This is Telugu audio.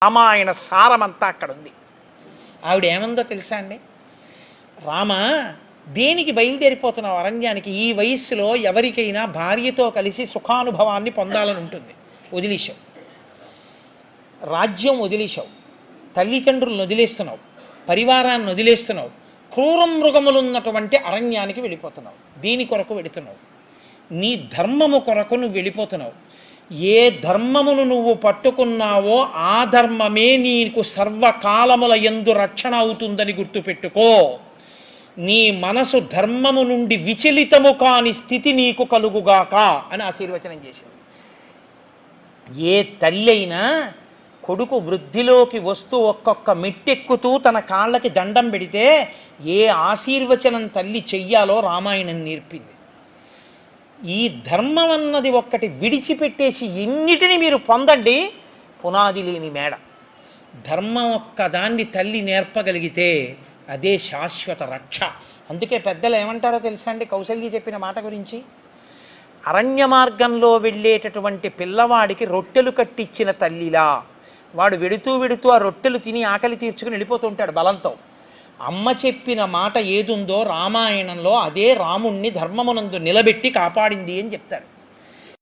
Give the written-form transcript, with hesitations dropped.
రామాయణ సారమంతా అక్కడ ఉంది. ఆవిడ ఏమందో తెలుసా అండి, రామ దేనికి బయలుదేరిపోతున్నావు అరణ్యానికి? ఈ వయస్సులో ఎవరికైనా భార్యతో కలిసి సుఖానుభవాన్ని పొందాలని ఉంటుంది. వదిలేశావు, రాజ్యం వదిలేశావు, తల్లిదండ్రులను వదిలేస్తున్నావు, పరివారాన్ని వదిలేస్తున్నావు, క్రూర మృగములున్నటువంటి అరణ్యానికి వెళ్ళిపోతున్నావు. దీని కొరకు వెళుతున్నావు, నీ ధర్మము కొరకు నువ్వు వెళ్ళిపోతున్నావు. ఏ ధర్మమును నువ్వు పట్టుకున్నావో ఆ ధర్మమే నీకు సర్వకాలముల యందు రక్షణ అవుతుందని గుర్తుపెట్టుకో. నీ మనసు ధర్మము నుండి విచలితము కాని స్థితి నీకు కలుగుగాక అని ఆశీర్వచనం చేసింది. ఏ తల్లి అయినా కొడుకు వృద్ధిలోకి వస్తూ ఒక్కొక్క మెట్టెక్కుతూ తన కాళ్ళకి దండం పెడితే ఏ ఆశీర్వచనం తల్లి చెయ్యాలో రామాయణం నేర్పింది. ఈ ధర్మం అన్నది ఒక్కటి విడిచిపెట్టేసి ఎన్నిటిని మీరు పొందండి, పునాది లేని మేడ. ధర్మం ఒక్కదాన్ని తల్లి నేర్పగలిగితే అదే శాశ్వత రక్ష. అందుకే పెద్దలు ఏమంటారో తెలుసా అండి, కౌసల్య చెప్పిన మాట గురించి, అరణ్య మార్గంలో వెళ్ళేటటువంటి పిల్లవాడికి రొట్టెలు కట్టించిన తల్లిలా వాడు వెడుతూ వెడుతూ ఆ రొట్టెలు తిని ఆకలి తీర్చుకుని వెళ్ళిపోతూ ఉంటాడు బలంతో. అమ్మ చెప్పిన మాట ఏదుందో రామాయణంలో అదే రాముణ్ణి ధర్మమునందు నిలబెట్టి కాపాడింది అని చెప్తారు.